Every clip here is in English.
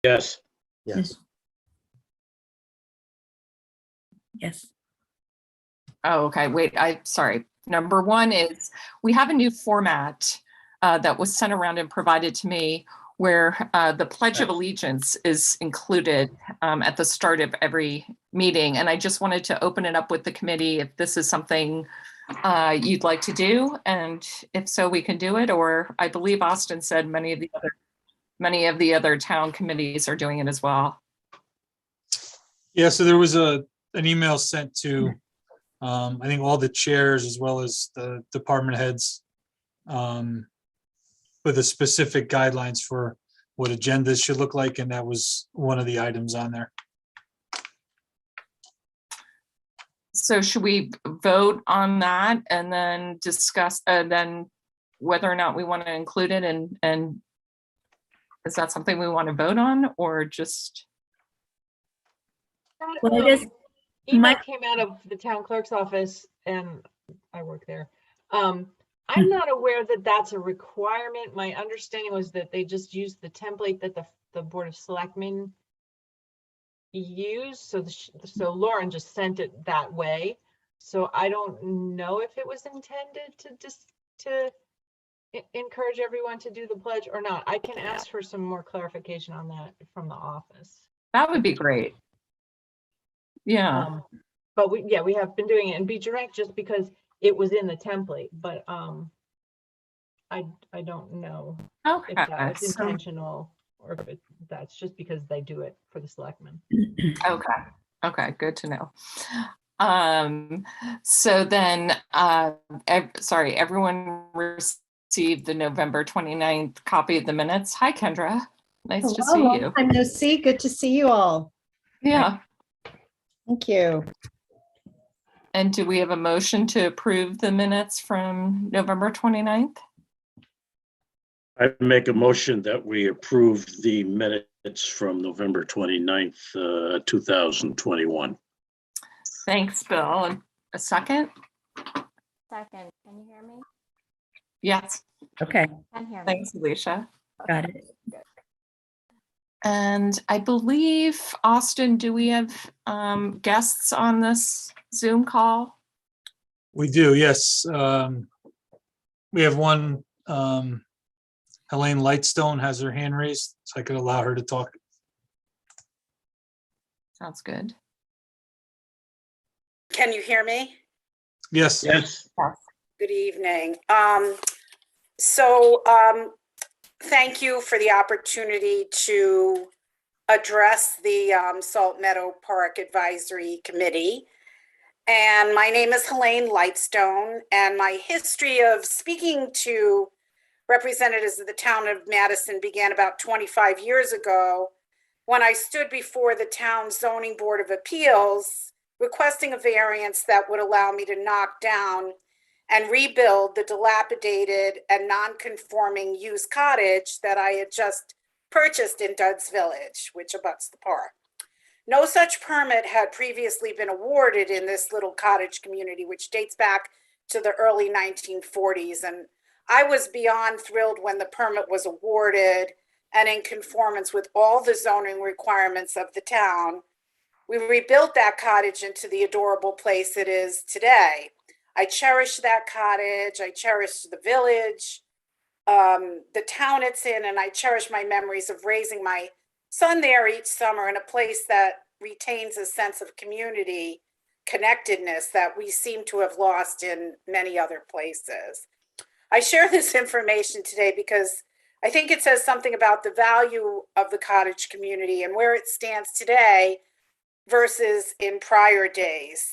Yes. Yes. Yes. Oh, okay. Wait, sorry. Number one is we have a new format that was sent around and provided to me where the Pledge of Allegiance is included at the start of every meeting. And I just wanted to open it up with the committee if this is something you'd like to do. And if so, we can do it. Or I believe Austin said many of the other town committees are doing it as well. Yeah, so there was an email sent to I think all the chairs as well as the department heads with the specific guidelines for what agendas should look like, and that was one of the items on there. So should we vote on that and then discuss then whether or not we want to include it, and is that something we want to vote on, or just? Well, I guess Email came out of the town clerk's office and I work there. I'm not aware that that's a requirement. My understanding was that they just used the template that the Board of Selectmen used. So Lauren just sent it that way. So I don't know if it was intended to encourage everyone to do the pledge or not. I can ask for some more clarification on that from the office. That would be great. Yeah. But we have been doing it and be direct just because it was in the template, but I don't know Okay. if that was intentional or if that's just because they do it for the selectmen. Okay. Okay. Good to know. So then, sorry, everyone received the November 29th copy of the minutes. Hi, Kendra. Nice to see you. Long time no see. Good to see you all. Yeah. Thank you. And do we have a motion to approve the minutes from November 29th? I make a motion that we approve the minutes from November 29th, 2021. Thanks, Bill. And a second? Second, can you hear me? Yes. Okay, Can hear me. Thanks, Alicia. got it. And I believe, Austin, do we have guests on this Zoom call? We do, yes. We have one, Helene Lightstone has her hand raised, so I could allow her to talk. Sounds good. Can you hear me? Yes. Yes. Good evening. Thank you for the opportunity to address the Salt Meadow Park Advisory Committee. And my name is Helene Lightstone, and my history of speaking to representatives of the town of Madison began about 25 years ago when I stood before the town zoning board of appeals requesting a variance that would allow me to knock down and rebuild the dilapidated and non-conforming used cottage that I had just purchased in Dudd's Village, which abuts the park. No such permit had previously been awarded in this little cottage community, which dates back to the early 1940s. And I was beyond thrilled when the permit was awarded, and in conformance with all the zoning requirements of the town, we rebuilt that cottage into the adorable place it is today. I cherish that cottage. I cherish the village, the town it's in, and I cherish my memories of raising my son there each summer in a place that retains a sense of community connectedness that we seem to have lost in many other places. I share this information today because I think it says something about the value of the cottage community and where it stands today versus in prior days.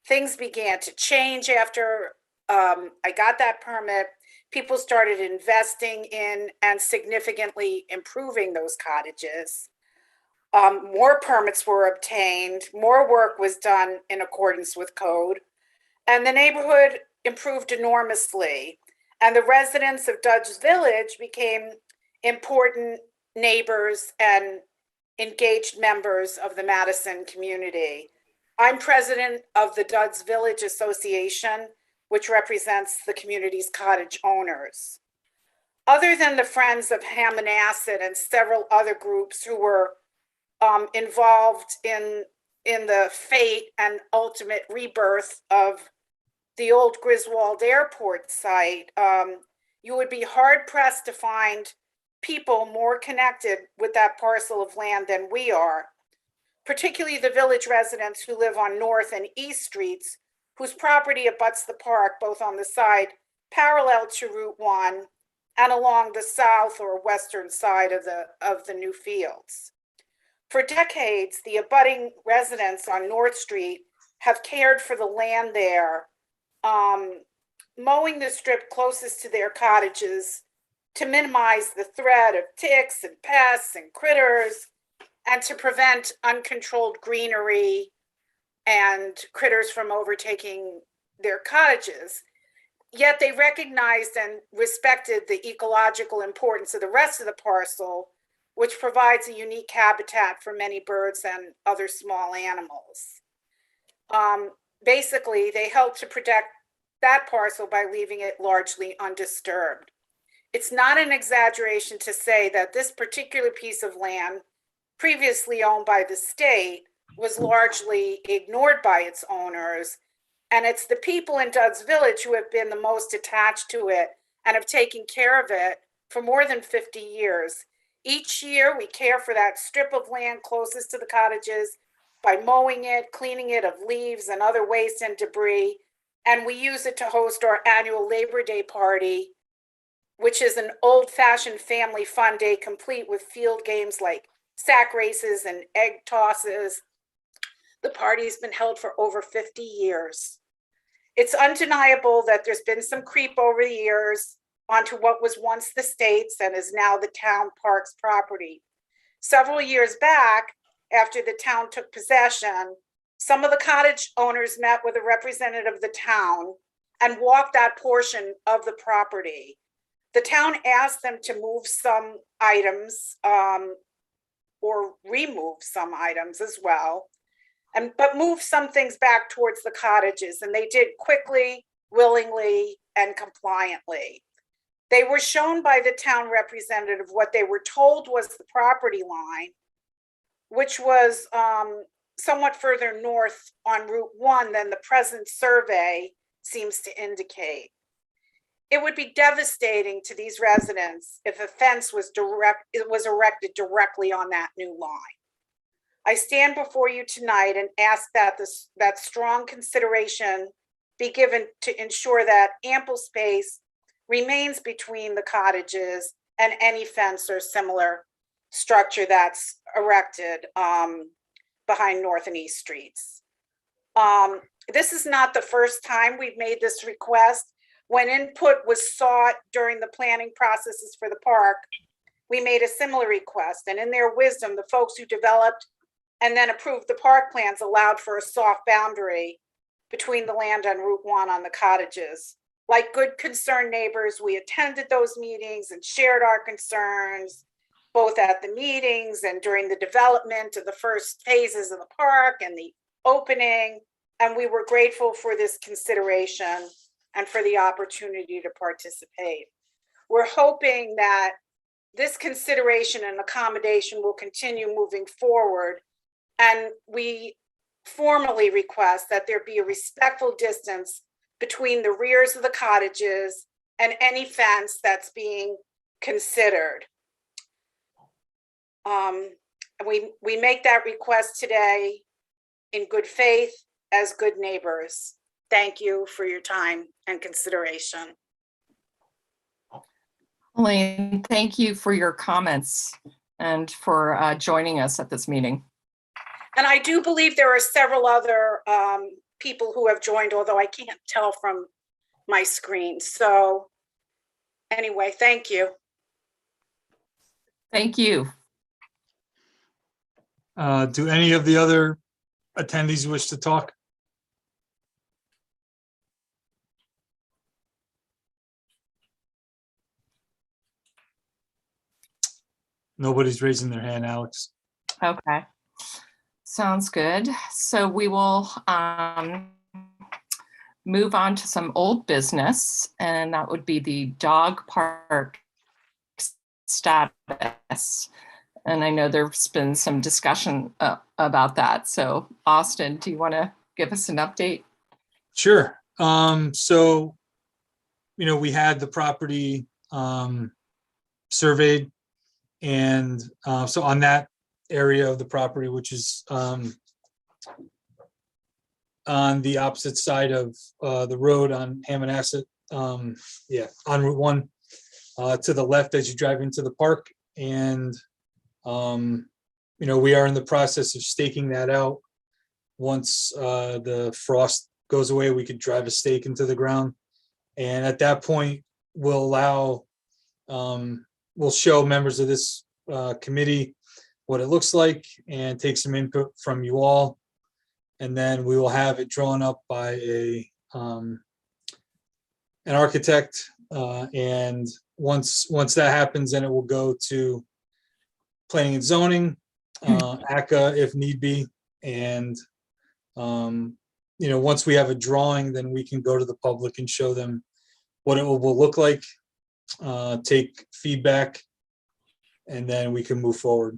Things began to change after I got that permit. People started investing in and significantly improving those cottages. More permits were obtained, more work was done in accordance with code, and the neighborhood improved enormously. And the residents of Dudd's Village became important neighbors and engaged members of the Madison community. I'm president of the Dudd's Village Association, which represents the community's cottage owners. Other than the Friends of Hammonasset and several other groups who were involved in the fate and ultimate rebirth of the old Griswold Airport site. You would be hard pressed to find people more connected with that parcel of land than we are, particularly the village residents who live on North and East Streets, whose property abuts the park both on the side parallel to Route 1 and along the south or western side of the new fields. For decades, the abutting residents on North Street have cared for the land there, mowing the strip closest to their cottages to minimize the threat of ticks and pests and critters, and to prevent uncontrolled greenery and critters from overtaking their cottages. Yet they recognized and respected the ecological importance of the rest of the parcel, which provides a unique habitat for many birds and other small animals. Basically, they helped to protect that parcel by leaving it largely undisturbed. It's not an exaggeration to say that this particular piece of land, previously owned by the state, was largely ignored by its owners. And it's the people in Dudd's Village who have been the most attached to it and have taken care of it for more than 50 years. Each year, we care for that strip of land closest to the cottages by mowing it, cleaning it of leaves and other waste and debris. And we use it to host our annual Labor Day party, which is an old-fashioned family fun day complete with field games like sack races and egg tosses. The party's been held for over 50 years. It's undeniable that there's been some creep over the years onto what was once the state's and is now the town park's property. Several years back, after the town took possession, some of the cottage owners met with a representative of the town and walked that portion of the property. The town asked them to move some items or remove some items as well, but move some things back towards the cottages, and they did quickly, willingly, and compliantly. They were shown by the town representative what they were told was the property line, which was somewhat further north on Route 1 than the present survey seems to indicate. It would be devastating to these residents if a fence was erected directly on that new line. I stand before you tonight and ask that that strong consideration be given to ensure that ample space remains between the cottages and any fence or similar structure that's erected behind North and East Streets. This is not the first time we've made this request. When input was sought during the planning processes for the park, we made a similar request, and in their wisdom, the folks who developed and then approved the park plans allowed for a soft boundary between the land on Route 1 on the cottages. Like good concerned neighbors, we attended those meetings and shared our concerns, both at the meetings and during the development of the first phases of the park and the opening, and we were grateful for this consideration and for the opportunity to participate. We're hoping that this consideration and accommodation will continue moving forward, and we formally request that there be a respectful distance between the rears of the cottages and any fence that's being considered. We make that request today in good faith as good neighbors. Thank you for your time and consideration. Elaine, thank you for your comments and for joining us at this meeting. And I do believe there are several other people who have joined, although I can't tell from my screen. So anyway, thank you. Thank you. Do any of the other attendees wish to talk? Nobody's raising their hand, Alex. Okay. Sounds good. So we will move on to some old business, and that would be the dog park status. And I know there's been some discussion about that. So Austin, do you want to give us an update? Sure. So, we had the property surveyed, and so on that area of the property, which is on the opposite side of the road on Hammonasset, on Route 1, to the left as you drive into the park. And we are in the process of staking that out. Once the frost goes away, we could drive a stake into the ground, and at that point we'll show members of this committee what it looks like and take some input from you all, and then we will have it drawn up by an architect, and once that happens, then it will go to planning and zoning, ACA if need be, and once we have a drawing, then we can go to the public and show them what it will look like, take feedback, and then we can move forward.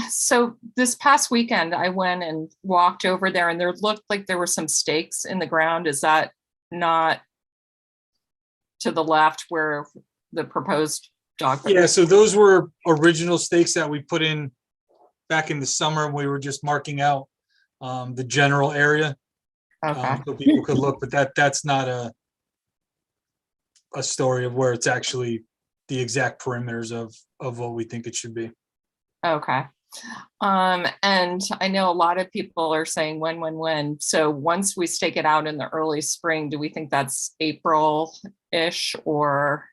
So this past weekend, I went and walked over there, and there looked like there were some stakes in the ground. Is that not to the left where the proposed dog? Yeah, so those were original stakes that we put in back in the summer. We were just marking out the general area, Okay. so people could look, but that's not a story of where it's actually the exact perimeters of what we think it should be. Okay. And I know a lot of people are saying when. So once we stake it out in the early spring, do we think that's April-ish or?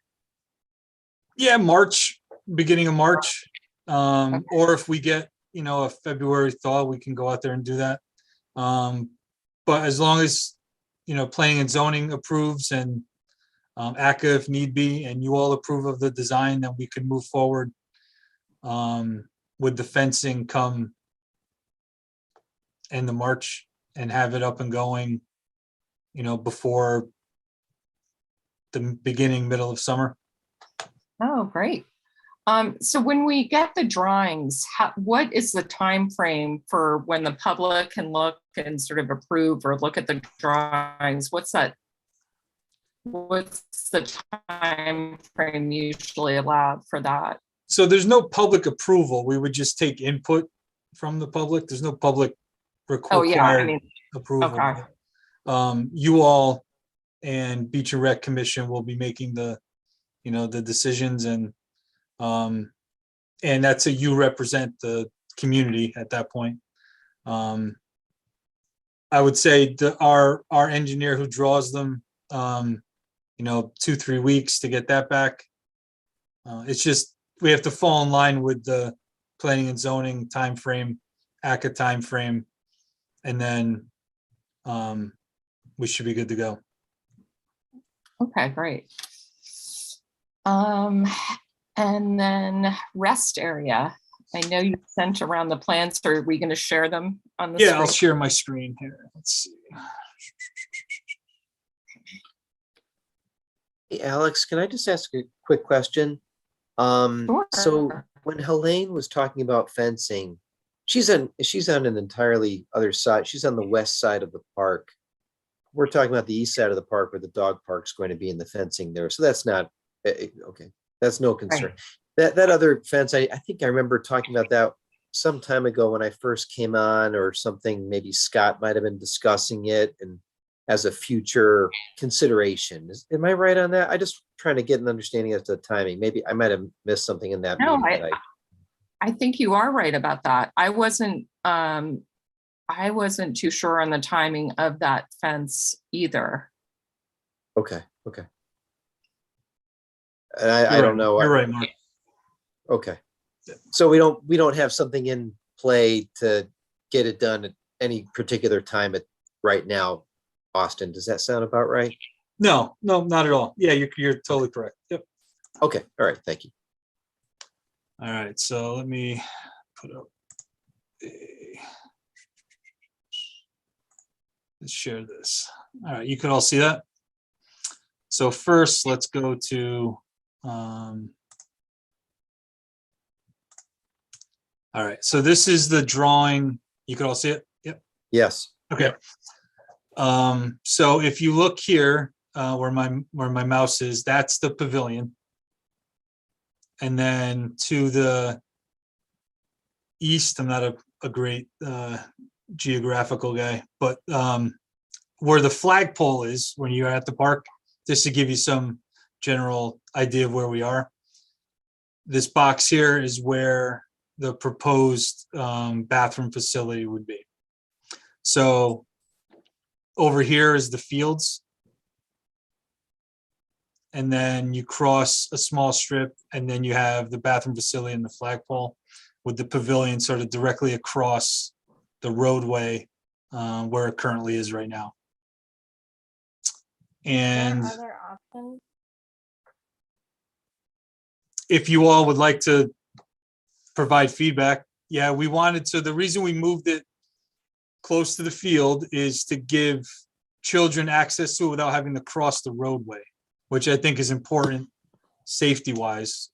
Yeah, March, beginning of March. Or if we get, a February thaw, we can go out there and do that. But as long as, planning and zoning approves, and ACA if need be, and you all approve of the design, then we could move forward with the fencing come end of March and have it up and going, before the middle of summer. Oh, great. So when we get the drawings, what is the time frame for when the public can look and sort of approve or look at the drawings? What's the time frame usually allowed for that? So there's no public approval. We would just take input from the public. There's no public Oh, yeah, I required mean, approval. okay. You all and Beach and Rec Commission will be making the decisions, and that's you represent the community at that point. I would say our engineer who draws them, 2-3 weeks to get that back. It's just, we have to fall in line with the planning and zoning timeframe, ACA timeframe, and then we should be good to go. Okay, great. And then rest area. I know you sent around the plans. So are we going to share them on the Yeah, I'll screen? share my screen here. Let's see. Hey, Alex, can I just ask a quick question? So Sure. when Helene was talking about fencing, she's on an entirely other side. She's on the west side of the park. We're talking about the east side of the park where the dog park's going to be in the fencing there. So that's not okay. That's no concern. That other fence, I think I remember talking about that some time ago when I first came on or something. Maybe Scott might have been discussing it and as a future consideration. Am I right on that? I just trying to get an understanding as to the timing. Maybe I might have missed something in that No, meeting. I think you are right about that. I wasn't too sure on the timing of that fence either. Okay. And I don't know. You're right, Mark. Okay. So we don't have something in play to get it done at any particular time right now, Austin. Does that sound about right? No, not at all. Yeah, you're totally correct. Yep. Okay. All right. Thank you. All right, so let me put up let's share this. All right, you can all see that. So first, let's go to All right, so this is the drawing. You could all see it? Yep. Yes. Okay. So if you look here, where my mouse is, that's the pavilion. And then to the east, I'm not a great geographical guy, but where the flagpole is when you're at the park, just to give you some general idea of where we are. This box here is where the proposed bathroom facility would be. So over here is the fields. And then you cross a small strip and then you have the bathroom facility and the flagpole with the pavilion sort of directly across the roadway where it currently is right now. And Are there options? if you all would like to provide feedback, yeah, we wanted to, the reason we moved it close to the field is to give children access to it without having to cross the roadway, which I think is important safety wise.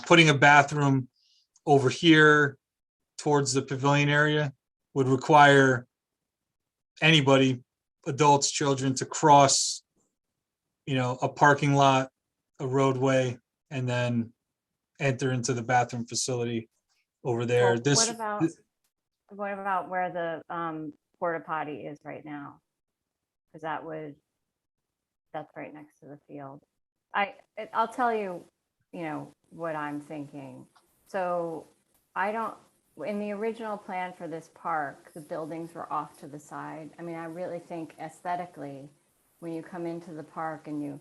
Putting a bathroom over here towards the pavilion area would require anybody, adults, children, to cross, a parking lot, a roadway, and then enter into the bathroom facility over there. Well, what about where the porta potty is right now? Because that's right next to the field. I'll tell you, what I'm thinking. So in the original plan for this park, the buildings were off to the side. I mean, I really think aesthetically, when you come into the park and you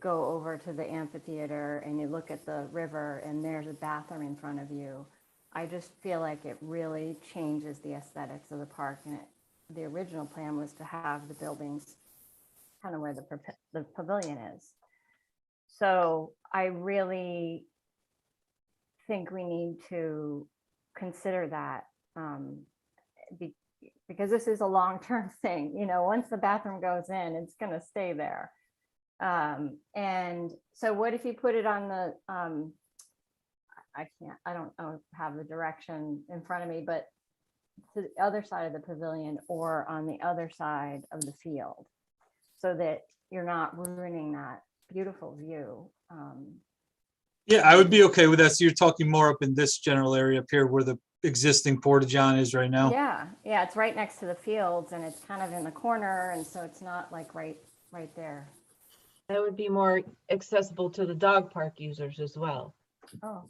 go over to the amphitheater and you look at the river and there's a bathroom in front of you, I just feel like it really changes the aesthetics of the park. And the original plan was to have the buildings kind of where the pavilion is. So I really think we need to consider that because this is a long-term thing. Once the bathroom goes in, it's going to stay there. And so what if you put it on the, I don't have the direction in front of me, but to the other side of the pavilion or on the other side of the field so that you're not ruining that beautiful view. Yeah, I would be okay with that. So you're talking more up in this general area up here where the existing porta john is right now? Yeah, it's right next to the fields and it's kind of in the corner. And so it's not like right there. That would be more accessible to the dog park users as well. Oh,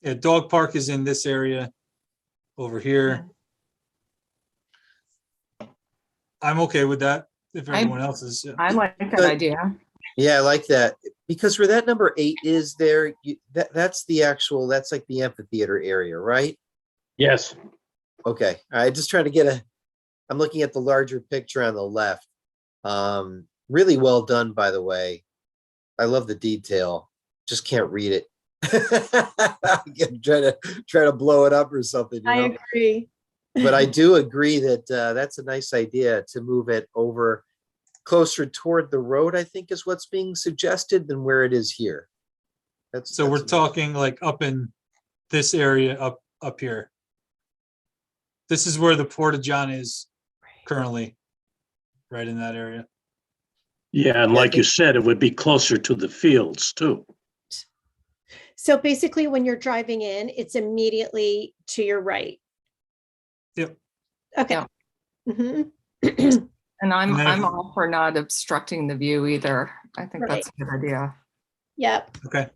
Yeah, dog park is in this area over here. I'm okay with that if everyone else is. Yeah. I like that idea. Yeah, I like that. Because where that number 8 is there, that's like the amphitheater area, right? Yes. Okay, I just trying to I'm looking at the larger picture on the left. Really well done, by the way. I love the detail. Just can't read it. try to blow it up or something. I agree. But I do agree that that's a nice idea to move it over closer toward the road, I think is what's being suggested than where it is here. So we're talking like up in this area up here. This is where the porta john is currently, right in that area. Yeah, and like you said, it would be closer to the fields too. So basically, when you're driving in, it's immediately to your right. Yep. Okay. Yeah. Mhm. And I'm And then- all for not obstructing the view either. I think Right. that's a good idea. Yep. Okay.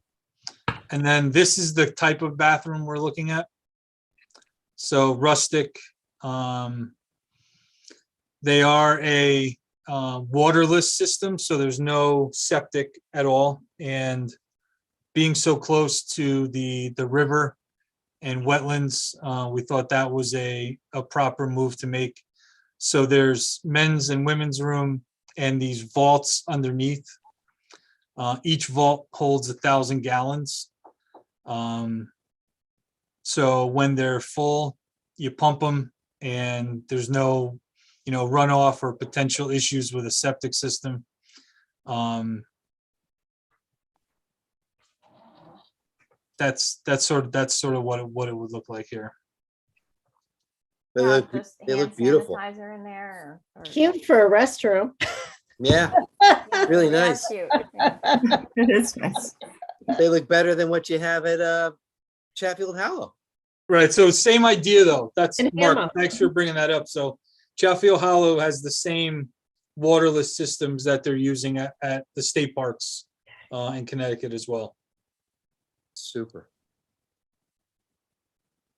And then this is the type of bathroom we're looking at. So rustic. They are a waterless system, so there's no septic at all. And being so close to the river and wetlands, we thought that was a proper move to make. So there's men's and women's room and these vaults underneath. Each vault holds 1,000 gallons. So when they're full, you pump them and there's no, runoff or potential issues with a septic system. that's sort of what it would look like here. They Yeah, look, just they look hand beautiful. sanitizer in there. or- Cute for a restroom. Yeah, Yeah, really they are nice. cute, yeah. It is nice. They look better than what you have at Chatfield Hollow. Right, so same idea though. That's And Mark, ammo. thanks for bringing that up. So Chatfield Hollow has the same waterless systems that they're using at the state parks in Connecticut as well. Super.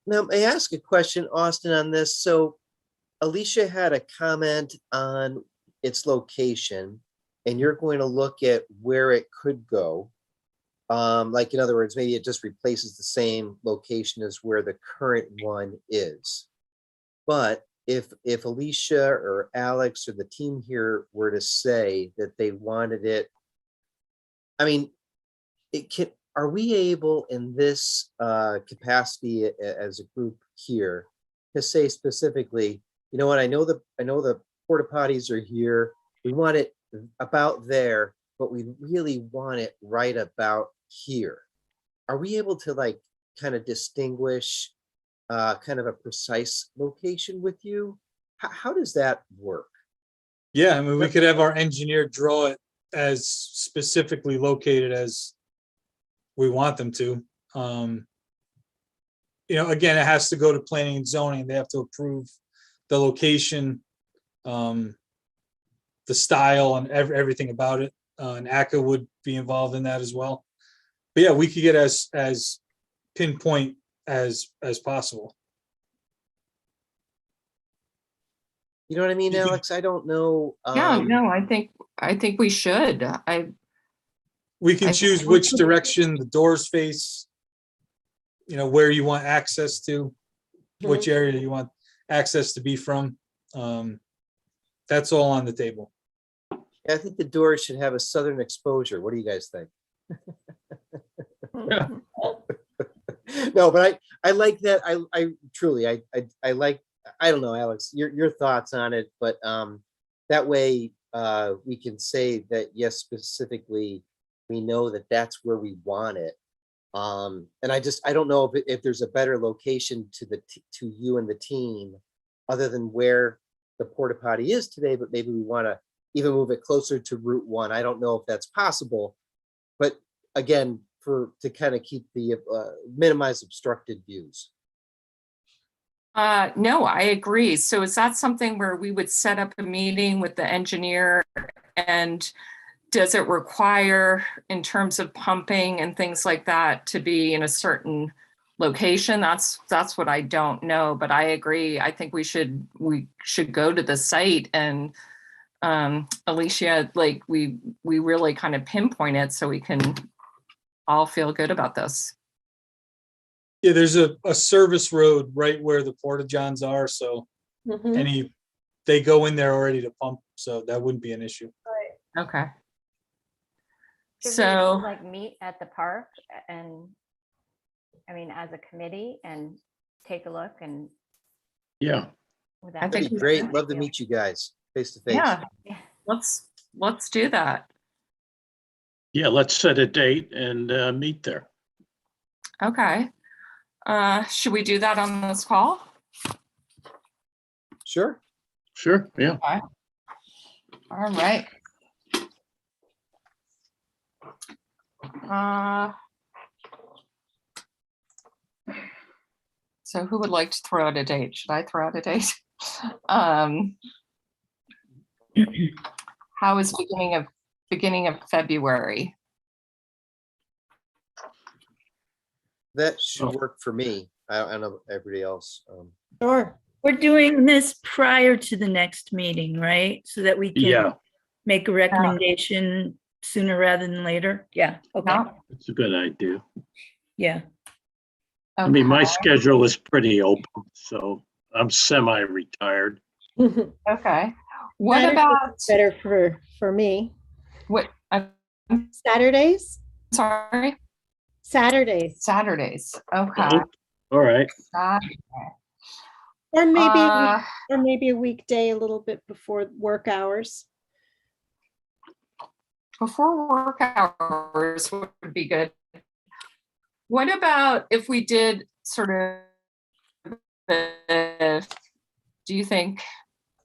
Now, may I ask a question, Austin, on this? So Alicia had a comment on its location, and you're going to look at where it could go. Like in other words, maybe it just replaces the same location as where the current one is. But if Alicia or Alex or the team here were to say that they wanted it, I mean, are we able in this capacity as a group here to say specifically, you know what, I know the porta potties are here. We want it about there, but we really want it right about here. Are we able to like kind of distinguish kind of a precise location with you? How does that work? Yeah, I mean, we could have our engineer draw it as specifically located as we want them to. You know, again, it has to go to planning and zoning. They have to approve the location, the style and everything about it. And ACA would be involved in that as well. But yeah, we could get as pinpoint as possible. You know what I mean, You can- Alex? I don't know. Yeah, no, I think we should. We can I- choose which direction the doors face, you know, where you want access to, which area you want access to be from. That's all on the table. I think the doors should have a southern exposure. What do you guys think? No, but I like that. I truly, I like, I don't know, Alex, your thoughts on it, but that way we can say that, yes, specifically, we know that that's where we want it. And I don't know if there's a better location to you and the team other than where the porta potty is today, but maybe we want to even move it closer to Route 1. I don't know if that's possible, but again, to kind of keep the minimize obstructed views. No, I agree. So is that something where we would set up a meeting with the engineer, and does it require in terms of pumping and things like that to be in a certain location? That's what I don't know, but I agree. I think we should go to the site and Alicia, like we really kind of pinpoint it so we can all feel good about this. Yeah, there's a service road right where the porta johns are, so Mhm. they go in there already to pump, so that wouldn't be an issue. Okay. Should we, So, like, meet at the park and, I mean, as a committee and take a look and. Yeah, would I that That'd think be great. Love to meet you guys face to face. yeah, Yeah. let's do that. yeah, let's set a date and meet there. Okay. Should we do that on this call? Sure. Sure, yeah. All right. So who would like to throw out a date? Should I throw out a date? How is beginning of February? That should work for me. I don't know everybody else. Sure. We're doing this prior to the next meeting, right? So that we Yeah, can make a recommendation sooner rather than later? Yeah, okay, No? it's a good idea. yeah. I mean, my Okay. schedule is pretty open, so I'm semi-retired. Okay. What Saturday about is better for me. what? I'm Saturdays? sorry. Saturdays. Saturdays. Okay. Oh, all right, Or maybe Uh, a weekday a little bit before work hours. Before work hours would be good. What about if we did sort of, do you think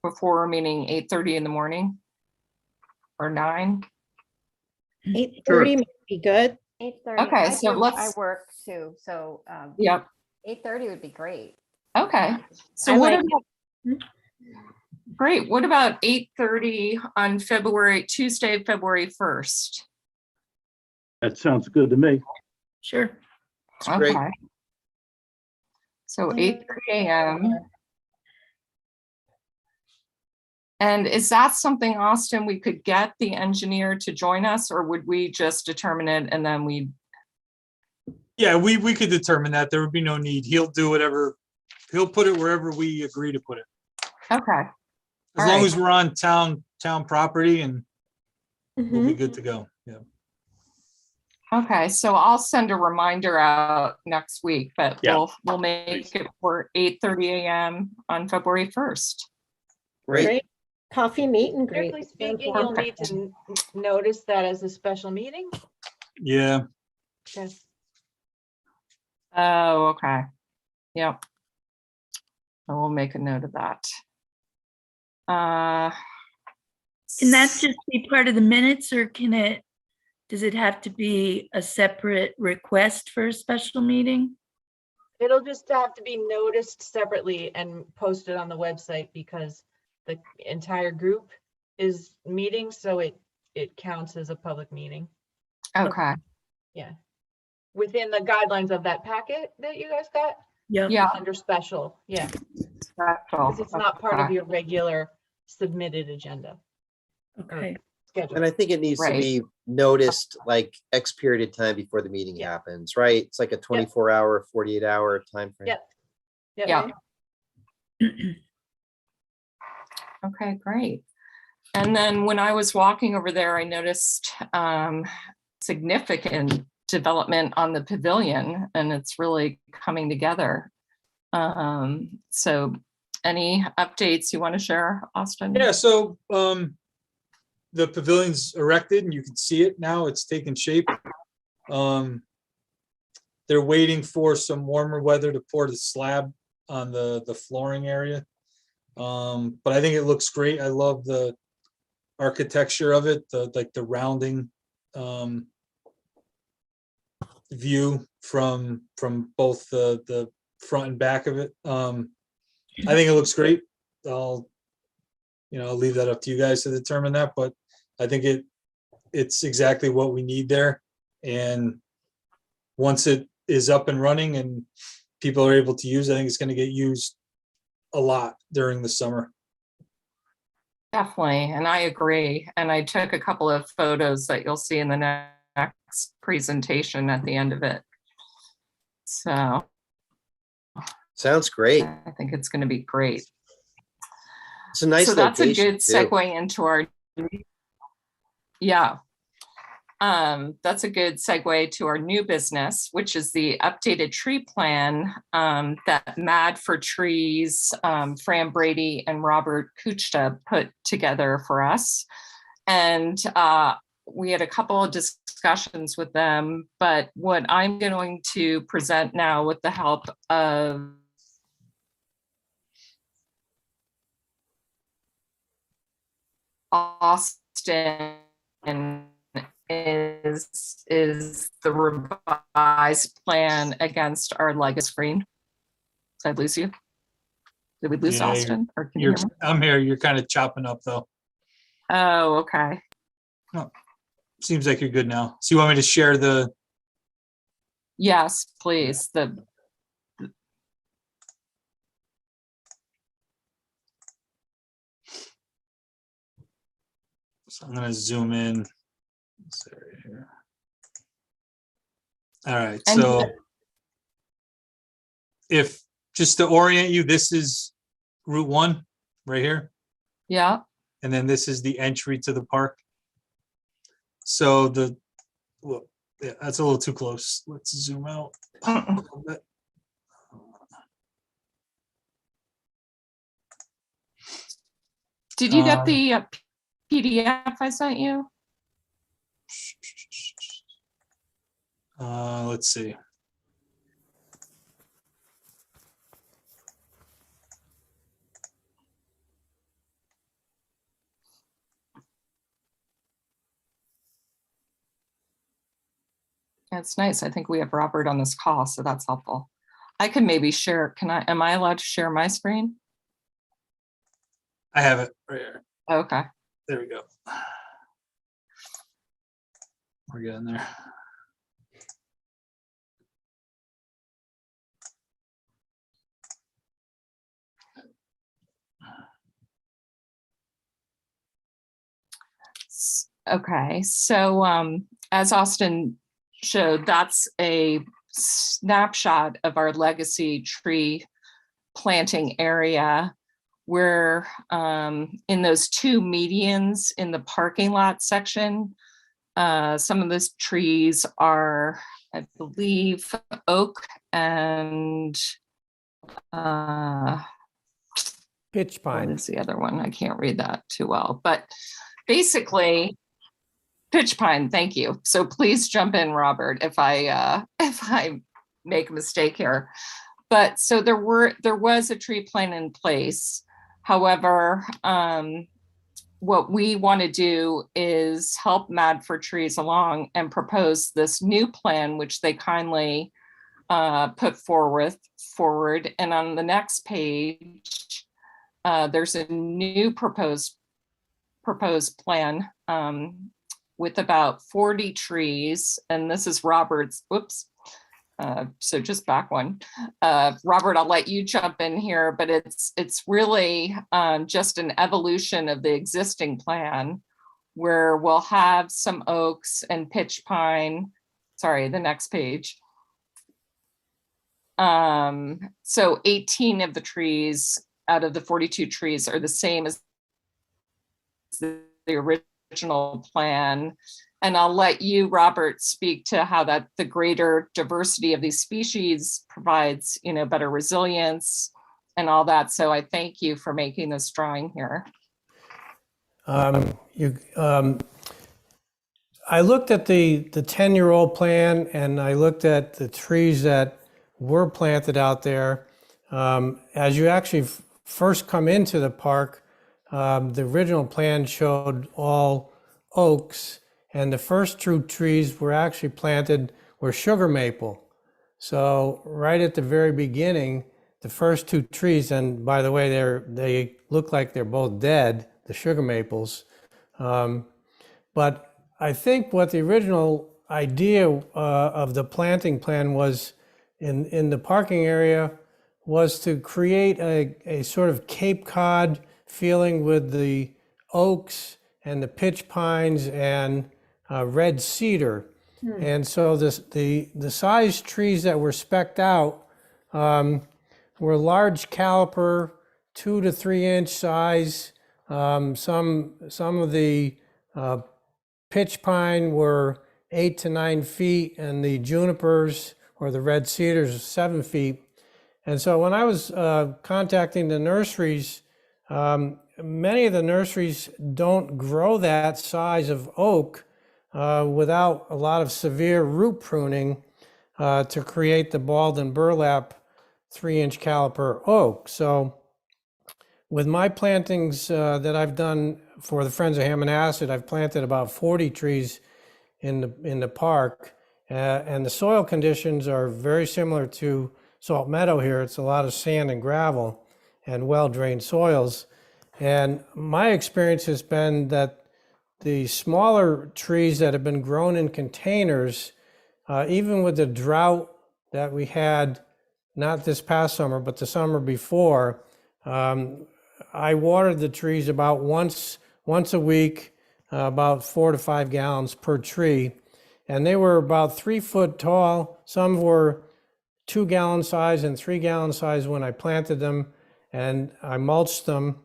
before meeting 8:30 in the morning? Or 9? 8:30 might be good. 8:30. Okay, so I let's- work too, so Yep, 8:30 would be great. okay. So I what like about, great, what about 8:30 on Tuesday, February 1st? That sounds good to me. Sure. It's great. Okay. So 8:30 a.m. And is that something, Austin, we could get the engineer to join us, or would we just determine it and then we? Yeah, we could determine that. There would be no need. He'll do whatever, he'll put it wherever we agree to put it. Okay, As All long right. as we're on town property, and we'll be Mhm. good to go. Yeah. okay, so I'll send a reminder out next week, but Yeah. we'll make it for 8:30 a.m. on February 1st. Great. Great. Coffee meet and greet. Strictly speaking, you'll need to notice that as a special meeting. Yeah. Okay. Oh, okay. Yep. I will make a note of that. Can that just be part of the minutes or does it have to be a separate request for a special meeting? It'll just have to be noticed separately and posted on the website because the entire group is meeting, so it counts as a public meeting. Okay, Within the guidelines of that packet that you guys got, Yep. yeah. under special, yeah, Special. because it's not part of Okay. your regular submitted agenda Okay. schedule. And I think it needs to Right. be noticed like X period of time before the meeting Yeah. happens, right? It's like a 24-hour, 48-hour time frame. Yep. Yeah. Okay, great. And then when I was walking over there, I noticed significant development on the pavilion, and it's really coming together. So any updates you want to share, Austin? Yeah, so the pavilion's erected and you can see it now. It's taken shape. They're waiting for some warmer weather to pour the slab on the flooring area. But I think it looks great. I love the architecture of it, the rounding view from both the front and back of it. I think it looks great. I'll leave that up to you guys to determine that, but I think it's exactly what we need there. And once it is up and running and people are able to use it, I think it's going to get used a lot during the summer. Definitely, and I agree. And I took a couple of photos that you'll see in the next presentation at the end of it. So Sounds great. I think it's going to be great. It's a nice So that's a location good too. segue into our, yeah. That's a good segue to our new business, which is the updated tree plan that Mad for Trees, Fran Brady and Robert Kuchta put together for us. And we had a couple of discussions with them, but what I'm going to present now with the help of Austin is the revised plan against our legacy screen. Did I lose you? Did we lose Yeah, Austin? Or can you hear me? I'm here. You're kind of chopping up though. Oh, okay. Seems like you're good now. So you want me to share the, Yes, please. so I'm gonna zoom in. This area here. All right, And- so if, just to orient you, this is Route 1 right here, Yeah. and then this is the entry to the park. So well, yeah, that's a little too close. Let's zoom out a little bit. Did you get the PDF I sent you? Let's see. It's nice. I think we have Robert on this call, so that's helpful. I can maybe share, am I allowed to share my screen? I have it right here. Okay. There we go. We're getting there. Okay, so as Austin showed, that's a snapshot of our legacy tree planting area. We're in those two medians in the parking lot section. Some of those trees are, I believe, oak and Pitch what pine. is the other one? I can't read that too well, but basically pitch pine. Thank you. So please jump in, Robert, if I make a mistake here. But so there was a tree plan in place. However, what we want to do is help Mad for Trees along and propose this new plan, which they kindly put forward. And on the next page, there's a new proposed plan with about 40 trees. And this is Robert's, whoops. So just back one. Robert, I'll let you jump in here, but it's really just an evolution of the existing plan where we'll have some oaks and pitch pine. Sorry, the next page. So 18 of the trees out of the 42 trees are the same as the original plan. And I'll let you, Robert, speak to how that the greater diversity of these species provides, better resilience and all that. So I thank you for making this drawing here. I looked at the 10-year-old plan, and I looked at the trees that were planted out there. As you actually first come into the park, the original plan showed all oaks, and the first two trees were actually planted were sugar maple. So right at the very beginning, the first two trees, and by the way, they look like they're both dead, the sugar maples. But I think what the original idea of the planting plan was in the parking area was to create a sort of Cape Cod feeling with the oaks and the pitch pines and red cedar. And so the size trees that were specced out were large caliper, 2 to 3 inch size. Some of the pitch pine were 8 to 9 feet, and the junipers or the red cedars 7 feet. And so when I was contacting the nurseries, many of the nurseries don't grow that size of oak without a lot of severe root pruning to create the balled and burlap 3-inch caliper oak. So with my plantings that I've done for the Friends of Hammonasset, I've planted about 40 trees in the park, and the soil conditions are very similar to Salt Meadow here. It's a lot of sand and gravel and well-drained soils. And my experience has been that the smaller trees that have been grown in containers, even with the drought that we had, not this past summer, but the summer before, I watered the trees about once a week, about 4 to 5 gallons per tree. And they were about 3 foot tall. Some were 2 gallon size and 3 gallon size when I planted them, and I mulched them.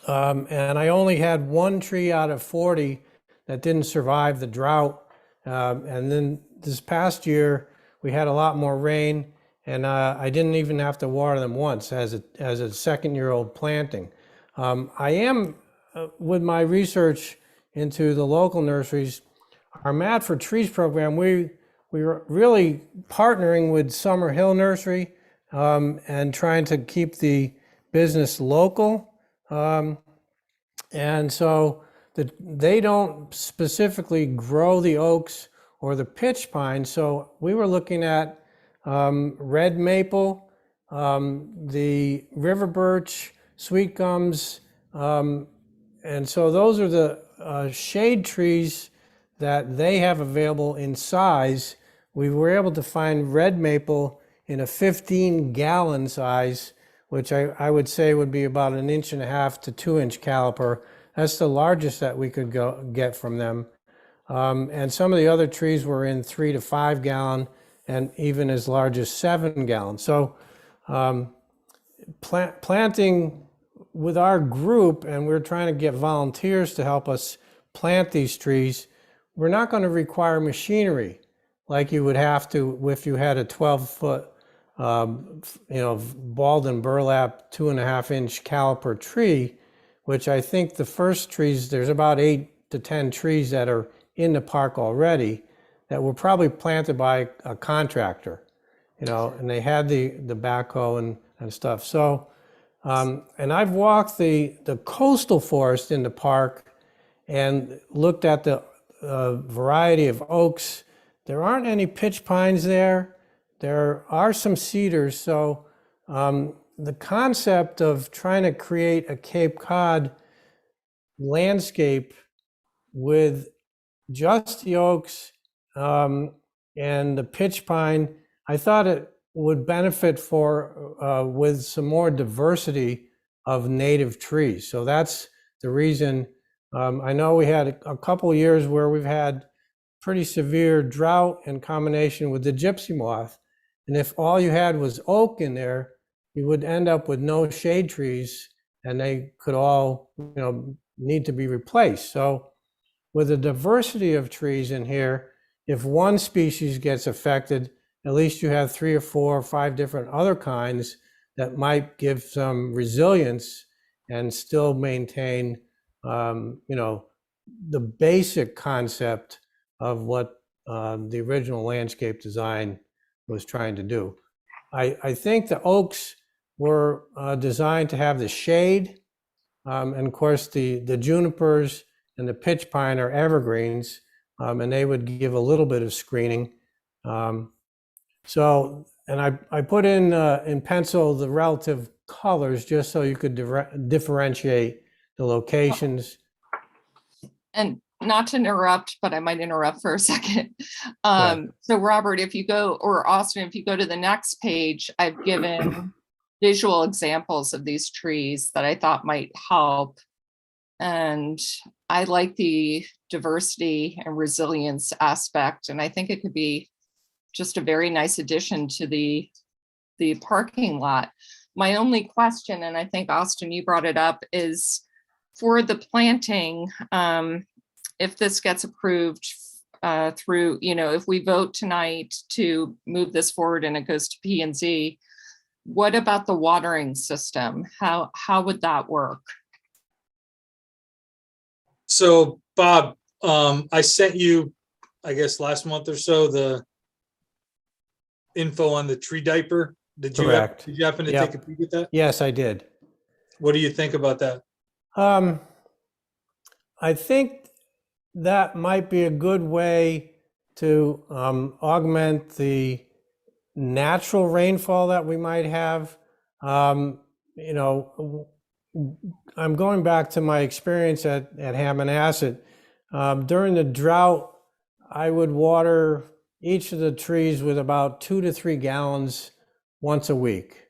And I only had one tree out of 40 that didn't survive the drought. And then this past year, we had a lot more rain, and I didn't even have to water them once as a second-year-old planting. I am, with my research into the local nurseries, our Mad for Trees program, we were really partnering with Summer Hill Nursery and trying to keep the business local. And so they don't specifically grow the oaks or the pitch pine. So we were looking at red maple, the river birch, sweet gums, and so those are the shade trees that they have available in size. We were able to find red maple in a 15-gallon size, which I would say would be about 1.5 to 2 inch caliper. That's the largest that we could get from them. And some of the other trees were in 3 to 5 gallon and even as large as 7 gallons. So planting with our group, and we're trying to get volunteers to help us plant these trees, we're not going to require machinery like you would have to if you had a 12-foot, balled and burlap 2.5 inch caliper tree, which I think the first trees, there's about 8 to 10 trees that are in the park already that were probably planted by a contractor, and they had the backhoe and stuff. So, and I've walked the coastal forest in the park and looked at the variety of oaks. There aren't any pitch pines there. There are some cedars. So the concept of trying to create a Cape Cod landscape with just the oaks and the pitch pine, I thought it would benefit with some more diversity of native trees. So that's the reason. I know we had a couple of years where we've had pretty severe drought in combination with the gypsy moth. And if all you had was oak in there, you would end up with no shade trees, and they could all, need to be replaced. So with a diversity of trees in here, if one species gets affected, at least you have 3 or 4 or 5 different other kinds that might give some resilience and still maintain, the basic concept of what the original landscape design was trying to do. I think the oaks were designed to have the shade, and of course the junipers and the pitch pine are evergreens, and they would give a little bit of screening. So, and I put in pencil the relative colors just so you could differentiate the locations. And not to interrupt, but I might interrupt for a second. So Robert, if you go, or Austin, if you go to the next page, I've given visual examples of these trees that I thought might help. And I like the diversity and resilience aspect. And I think it could be just a very nice addition to the parking lot. My only question, and I think Austin, you brought it up, is for the planting, if this gets approved through, if we vote tonight to move this forward and it goes to P&Z, what about the watering system? How would that work? So Bob, I sent you, I guess last month or so, the info on the tree diaper. Did you happen to take a peek at that? Yes, I did. What do you think about that? I think that might be a good way to augment the natural rainfall that we might have. I'm going back to my experience at Hammonasset. During the drought, I would water each of the trees with about 2 to 3 gallons once a week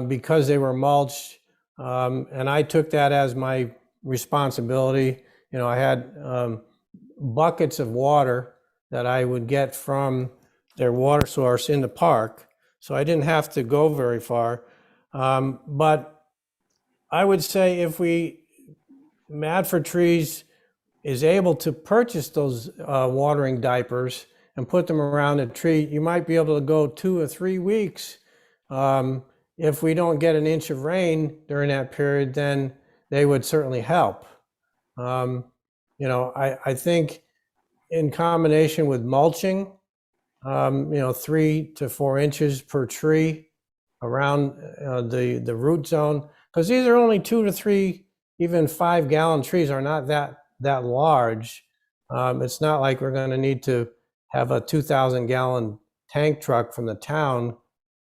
because they were mulched. And I took that as my responsibility. I had buckets of water that I would get from their water source in the park. So I didn't have to go very far. But I would say if Mad for Trees is able to purchase those watering diapers and put them around a tree, you might be able to go 2 or 3 weeks. If we don't get an inch of rain during that period, then they would certainly help. I think in combination with mulching, 3 to 4 inches per tree around the root zone, because these are only 2 to 3, even 5 gallon trees are not that large. It's not like we're going to need to have a 2,000 gallon tank truck from the town.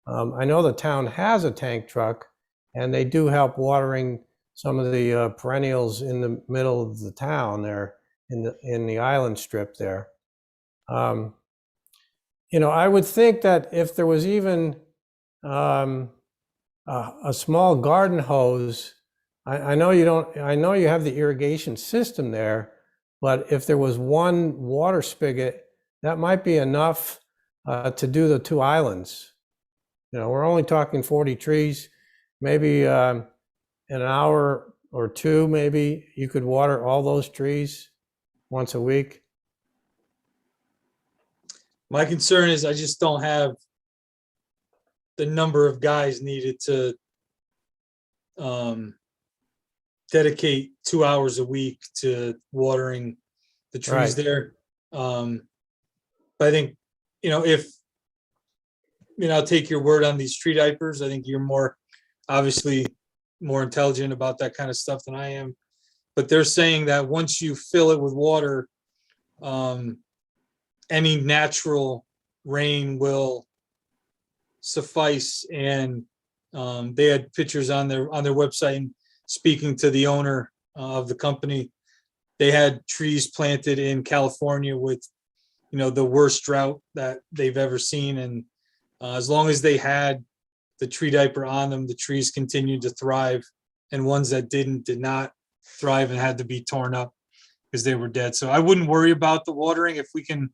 I know the town has a tank truck, and they do help watering some of the perennials in the middle of the town there in the island strip there. You know, I would think that if there was even a small garden hose, I know you don't, I know you have the irrigation system there, but if there was one water spigot, that might be enough to do the 2 islands. You know, we're only talking 40 trees, maybe in an hour or 2, maybe you could water all those trees once a week. My concern is I just don't have the number of guys needed to dedicate 2 hours a week to watering the trees Right. there. But I think, you know, if, you know, I'll take your word on these tree diapers. I think you're more, obviously more intelligent about that kind of stuff than I am. But they're saying that once you fill it with water, any natural rain will suffice. And they had pictures on their website, and speaking to the owner of the company, they had trees planted in California with, you know, the worst drought that they've ever seen. And as long as they had the tree diaper on them, the trees continued to thrive. And ones that did not thrive and had to be torn up because they were dead. So I wouldn't worry about the watering if we can.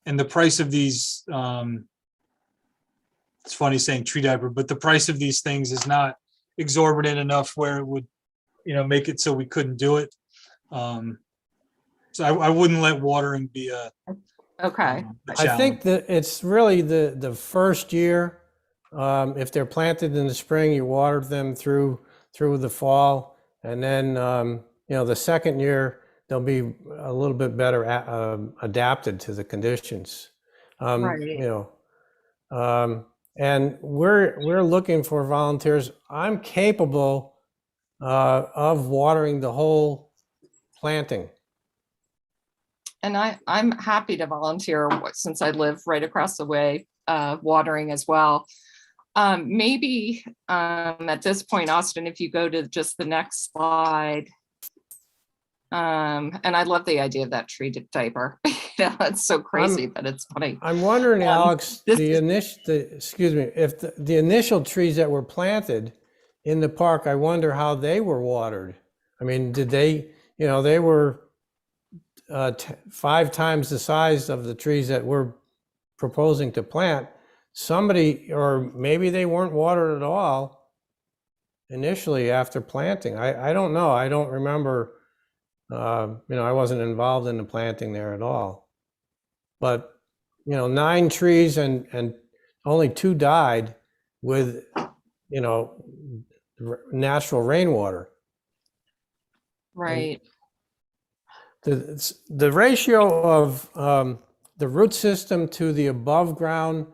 And the price of these, it's funny saying tree diaper, but the price of these things is not exorbitant enough where it would, you know, make it so we couldn't do it. So I wouldn't let watering be a Okay. a I think challenge. that it's really the first year. If they're planted in the spring, you water them through the fall, and then you know, the second year they'll be a little bit better adapted to the conditions. Right. You know, and we're looking for volunteers. I'm capable of watering the whole planting. And I'm happy to volunteer since I live right across the way, watering as well. Maybe at this point, Austin, if you go to just the next slide. And I love the idea of that tree diaper. You know, it's so crazy, but it's funny. I'm wondering, Alex, this excuse me, if the initial trees that were planted in the park, I wonder how they were watered. I mean, did they, you know, they were 5 times the size of the trees that we're proposing to plant. Somebody, or maybe they weren't watered at all initially after planting. I don't know. I don't remember. You know, I wasn't involved in the planting there at all. But, you know, 9 trees and only 2 died with, you know, natural rainwater. right. The ratio of the root system to the above ground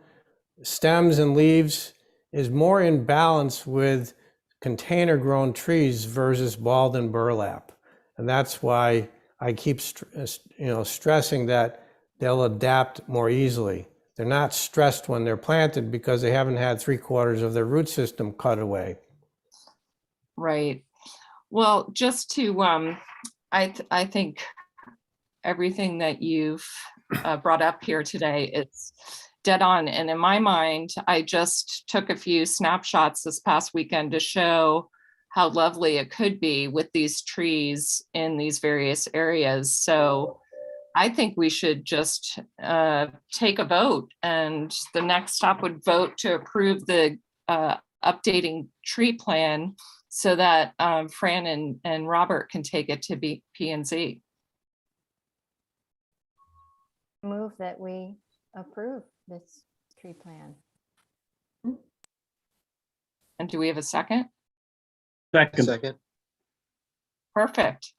stems and leaves is more in balance with container grown trees versus balled and burlap. And that's why I keep you know, stressing that they'll adapt more easily. They're not stressed when they're planted because they haven't had 3/4 of their root system cut away. Right. Well, just to, I think everything that you've brought up here today, it's dead on. And in my mind, I just took a few snapshots this past weekend to show how lovely it could be with these trees in these various areas. So I think we should just take a vote, and the next stop would vote to approve the updating tree plan so that Fran and Robert can take it to P&Z. Move that we approve this tree plan. And do we have a second? Second, Second. Perfect.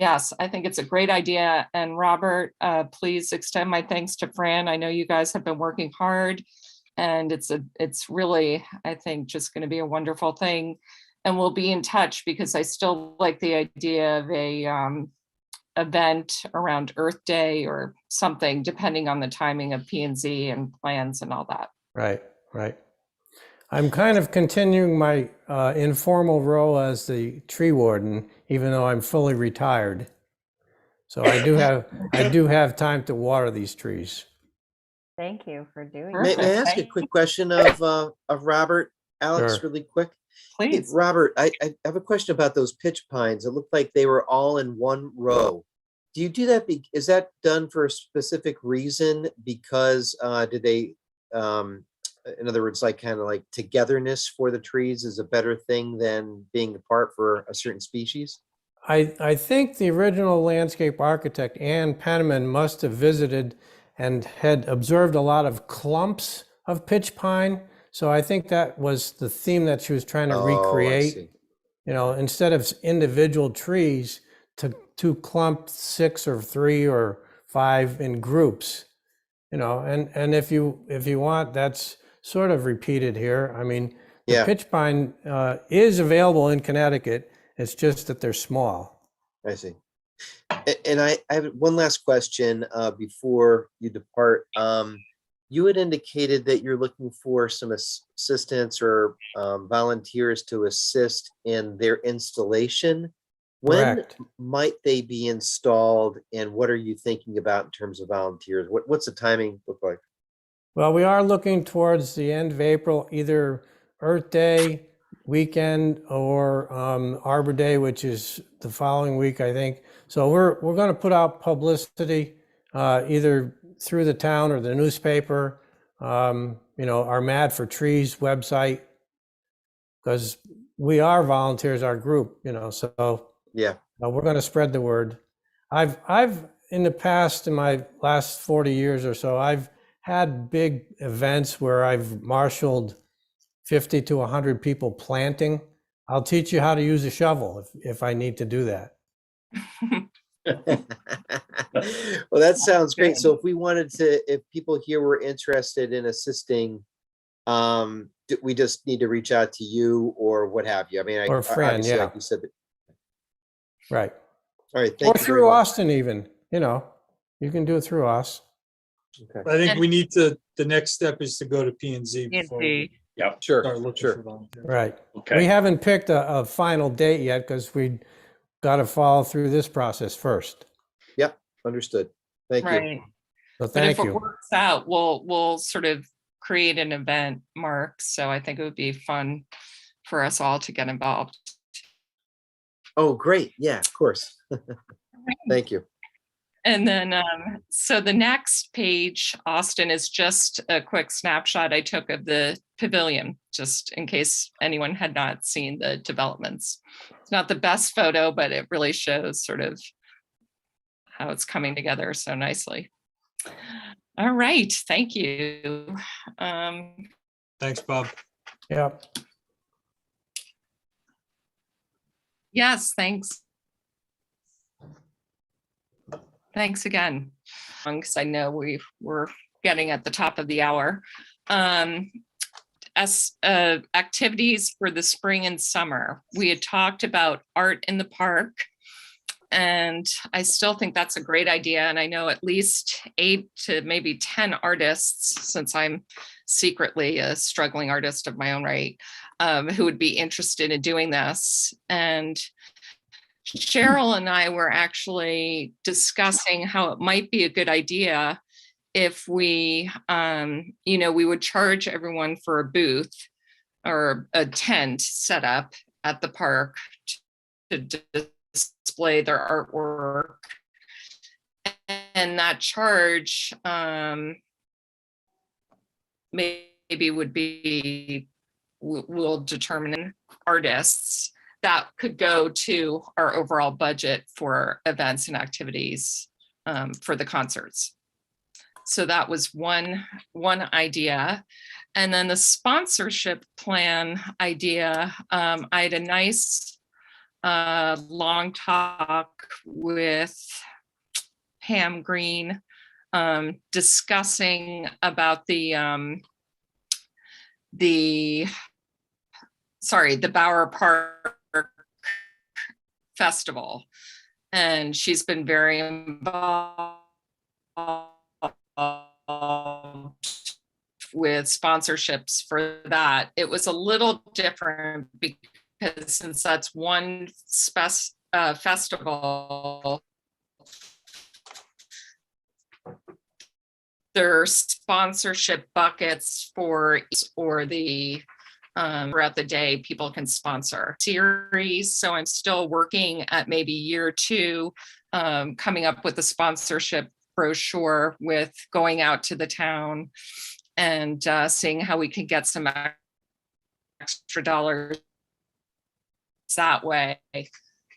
Yes, I think it's a great idea. And Robert, please extend my thanks to Fran. I know you guys have been working hard, and it's really, I think, just going to be a wonderful thing. And we'll be in touch because I still like the idea of event around Earth Day or something, depending on the timing of P and Z and plans and all that. Right, right. I'm kind of continuing my informal role as the tree warden, even though I'm fully retired. So I do have time to water these trees. Thank you for doing May that. I ask a quick question of Robert? Alex, Sure. really quick? Hey, Please. Robert, I have a question about those pitch pines. It looked like they were all in one row. Do you do that? Is that done for a specific reason? Because did they, in other words, like kind of like togetherness for the trees is a better thing than being apart for a certain species? I think the original landscape architect, Ann Penniman, must have visited and had observed a lot of clumps of pitch pine. So I think that was the theme that she was trying to Oh, I recreate. see. You know, instead of individual trees, to clump 6 or 3 or 5 in groups. You know, and if you want, that's sort of repeated here. I mean, the Yeah. pitch pine is available in Connecticut. It's just that they're small. I see. And I have one last question before you depart. You had indicated that you're looking for some assistance or volunteers to assist in their installation. When Correct. might they be installed, and what are you thinking about in terms of volunteers? What's the timing look like? Well, we are looking towards the end of April, either Earth Day weekend or Arbor Day, which is the following week, I think. So we're going to put out publicity either through the town or the newspaper, you know, our Mad for Trees website, because we are volunteers, our group, you know, so Yeah. we're going to spread the word. I've in the past, in my last 40 years or so, I've had big events where I've marshaled 50 to 100 people planting. I'll teach you how to use a shovel if I need to do that. Well, that sounds great. So if we wanted to, if people here were interested in assisting, we just need to reach out to you or what have you. I mean, Or a friend, obviously, yeah. like you said. Right. All right, Or thank you very through much. Austin even, you know, you can do it through us. Okay. I think And- we need to, the next step is to go to P and Z before we Yeah, Sure, start looking for sure. volunteers. Right. We okay. haven't picked a final date yet because we got to follow through this process first. Yep, understood. Thank you. Right. So But thank if it you. works out, we'll sort of create an event, Mark. So I think it would be fun for us all to get involved. Oh, great. Yeah, of course. Thank you. And then, so the next page, Austin, is just a quick snapshot I took of the pavilion, just in case anyone had not seen the developments. It's not the best photo, but it really shows sort of how it's coming together so nicely. All right, thank you. Thanks, Bob. Yeah. Yes, thanks. Thanks again. Because I know we're getting at the top of the hour. As activities for the spring and summer, we had talked about art in the park. And I still think that's a great idea. And I know at least 8 to maybe 10 artists, since I'm secretly a struggling artist of my own right, who would be interested in doing this. And Cheryl and I were actually discussing how it might be a good idea if we, you know, we would charge everyone for a booth or a tent set up at the park to display their artwork. And that charge maybe would be, we'll determine artists that could go to our overall budget for events and activities for the concerts. So that was one idea. And then the sponsorship plan idea, I had a nice long talk with Pam Green discussing about the Bauer Park Festival. and she's been very involved with sponsorships for that. It was a little different because since that's one festival, there are sponsorship buckets for or the throughout the day people can sponsor series. So I'm still working at maybe year 2, coming up with a sponsorship brochure with going out to the town and seeing how we can get some extra dollars that way.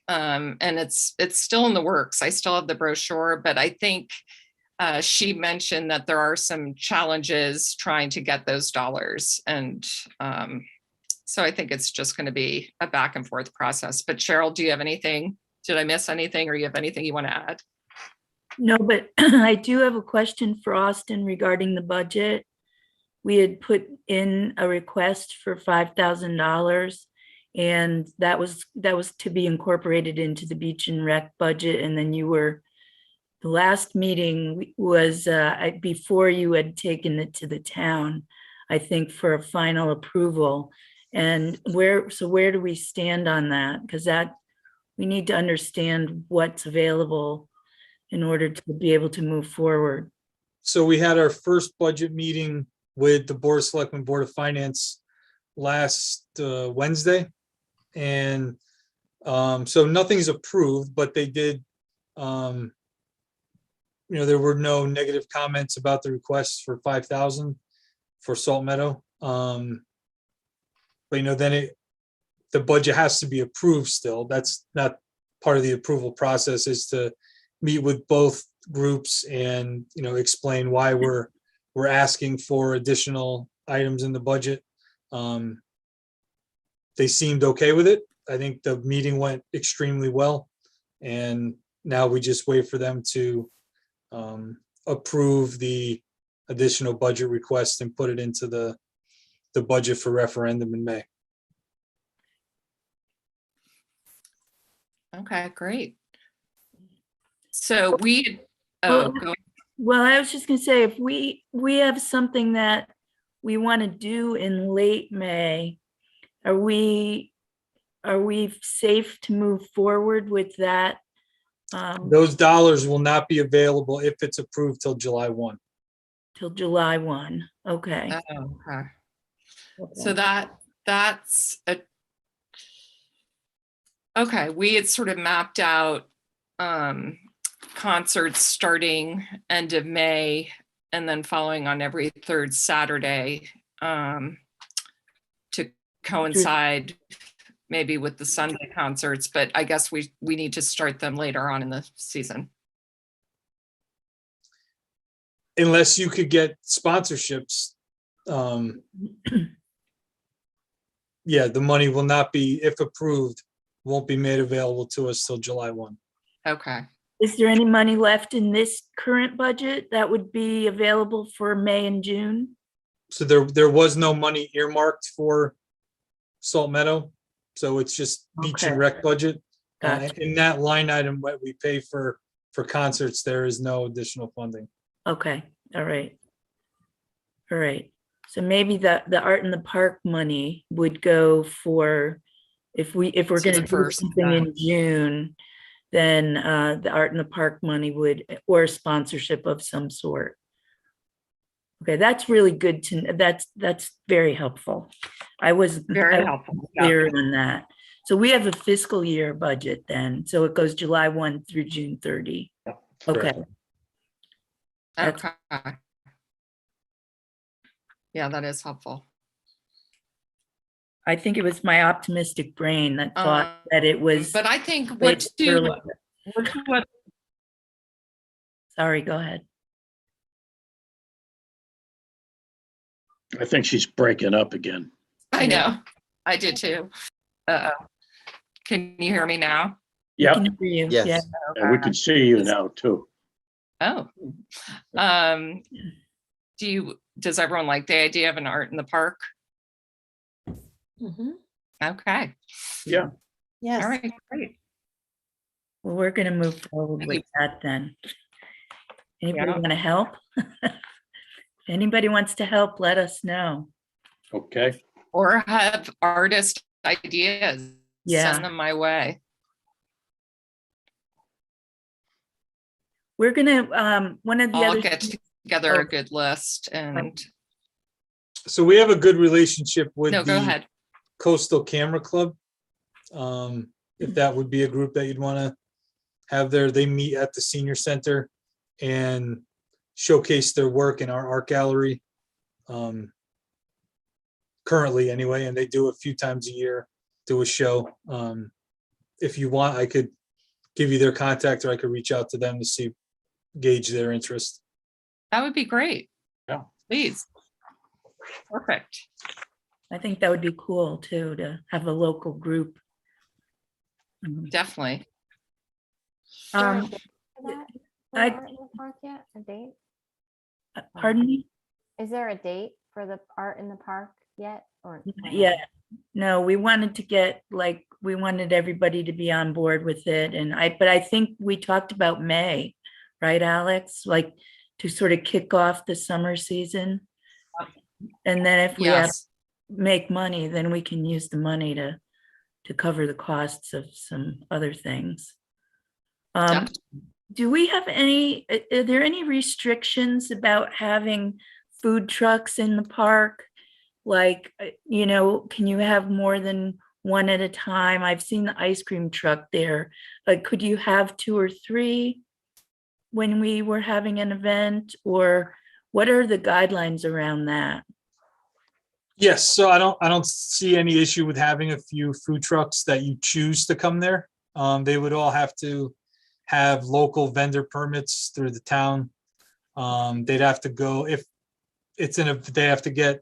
And it's still in the works. I still have the brochure, but I think she mentioned that there are some challenges trying to get those dollars. And so I think it's just going to be a back and forth process. But Cheryl, do you have anything? Did I miss anything, or you have anything you want to add? No, but I do have a question for Austin regarding the budget. We had put in a request for $5,000, and that was to be incorporated into the beach and rec budget. And then the last meeting was before you had taken it to the town, I think, for a final approval. And where do we stand on that? Because we need to understand what's available in order to be able to move forward. So we had our first budget meeting with the Board of Selectmen, Board of Finance last Wednesday. And so nothing's approved, but they did, there were no negative comments about the request for 5,000 for Salt Meadow. But then the budget has to be approved still. That's not part of the approval process, is to meet with both groups and, explain why we're asking for additional items in the budget. They seemed okay with it. I think the meeting went extremely well. And now we just wait for them to approve the additional budget request and put it into the budget for referendum in May. Okay, great. So Well, I was just gonna say, if we have something that we want to do in late May, are we safe to move forward with that? Those dollars will not be available if it's approved till July 1. Till July 1. Okay. Oh, okay. Okay. So that's okay. We had sort of mapped out concerts starting end of May and then following on every third Saturday to coincide maybe with the Sunday concerts, but I guess we need to start them later on in the season. Unless you could get sponsorships. Yeah, the money will not be, if approved, won't be made available to us till July 1. Okay. Is there any money left in this current budget that would be available for May and June? So there was no money earmarked for Salt Meadow. So it's just beach and Okay. rec budget. Gotcha. In that line item, what we pay for concerts, there is no additional funding. Okay, all right. All right, so maybe the art in the park money would go for, if we're To gonna the do first, something in June, then the art in the park money would, or sponsorship of some sort. Okay, that's really good that's very helpful. I was Very helpful. Yeah. clear on that. So we have a fiscal year budget then, so it goes July 1 through June 30. Okay. That's- Okay. Yeah, that is helpful. I think it was my optimistic brain that thought that it was. But I think what Sorry, go ahead. I think she's breaking up again. I know, I did too. Can you hear me now? Yep, Can hear you. Yes. Yeah. and we can see you now too. Oh. Does everyone like the idea of an art in the park? Mhm. Okay. Yeah. Yes. All right, great. Well, we're gonna move forward with that then. Anybody Yeah. want to help? Anybody wants to help, let us know. Okay, Or have artist ideas, Yeah. send them my way. We're gonna, one of the I'll other. get together Oh. a good list and, So we have a good relationship with no, go the ahead. Coastal Camera Club. If that would be a group that you'd want to have there, they meet at the senior center and showcase their work in our art gallery. Currently anyway, and they do a few times a year, do a show. If you want, I could give you their contact, or I could reach out to them to see, gauge their interest. That would be great. Yeah. Please. Perfect. I think that would be cool too, to have a local group. Definitely. Is there a Um, date for that? For I- Art in the Park yet? A date? Pardon me? Is there a date for the art in the park yet? Or Yeah, no, we wanted to get, like, we wanted everybody to be on board with it, and but I think we talked about May, right, Alex? Like, to sort of kick off the summer season. And then if we have Yes. make money, then we can use the money to cover the costs of some other things. Yep. Do we have any, are there any restrictions about having food trucks in the park? Like, can you have more than one at a time? I've seen the ice cream truck there. Like, could you have 2 or 3 when we were having an event? Or what are the guidelines around that? Yes, so I don't see any issue with having a few food trucks that you choose to come there. They would all have to have local vendor permits through the town. They'd have to go, if it's they have to get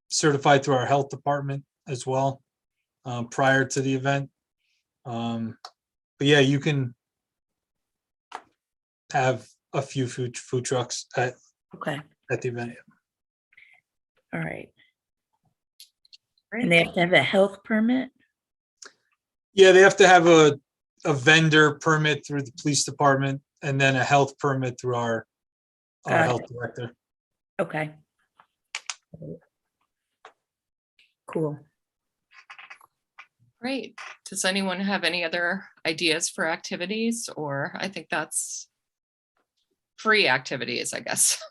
certified through our health department as well, prior to the event. But yeah, you can have a few food trucks Okay, at the event. all right. And they have to have a health permit? Yeah, they have to have a vendor permit through the police department, and then a health permit through our Got health it. director. Okay. Cool. Great. Does anyone have any other ideas for activities? Or I think that's free activities, I guess.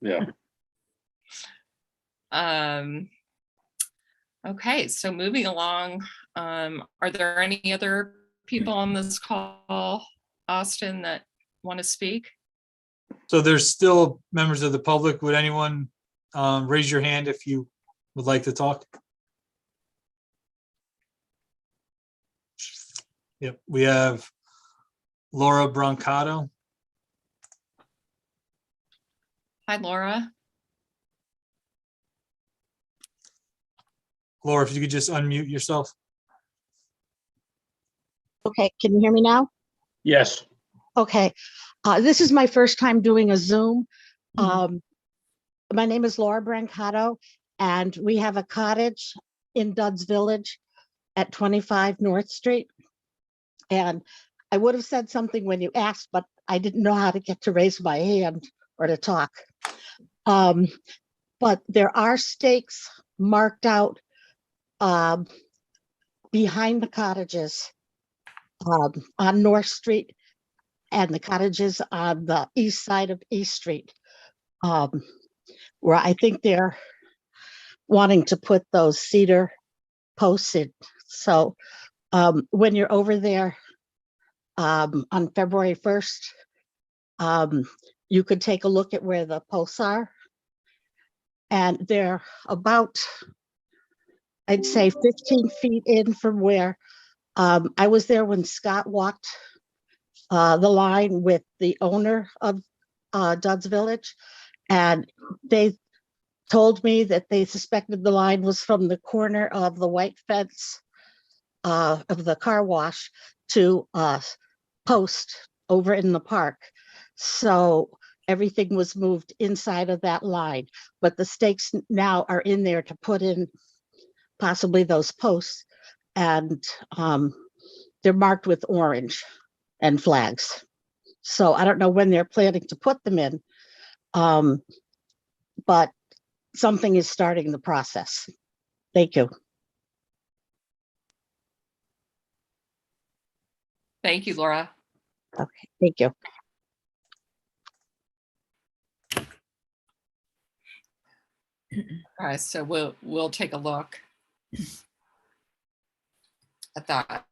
yeah. Okay, so moving along, are there any other people on this call, Austin, that want to speak? So there's still members of the public. Would anyone raise your hand if you would like to talk? Yep, we have Laura Brancato. Hi, Laura. Laura, if you could just unmute yourself. Okay, can you hear me now? Yes, Okay, this is my first time doing a Zoom. Mhm. My name is Laura Brancato, and we have a cottage in Dudd's Village at 25 North Street. And I would have said something when you asked, but I didn't know how to get to raise my hand or to talk. But there are stakes marked out behind the cottages on North Street, and the cottages on the east side of East Street, where I think they're wanting to put those cedar posts in. So when you're over there on February 1st, you could take a look at where the posts are. And they're about, I'd say 15 feet in from where I was there when Scott walked the line with the owner of Dudd's Village, and they told me that they suspected the line was from the corner of the white fence of the car wash to post over in the park. So everything was moved inside of that line, but the stakes now are in there to put in possibly those posts. And they're marked with orange and flags. So I don't know when they're planning to put them in. But something is starting the process. Thank you. Thank you, Laura. Okay, thank you. All right, so we'll take a look at that.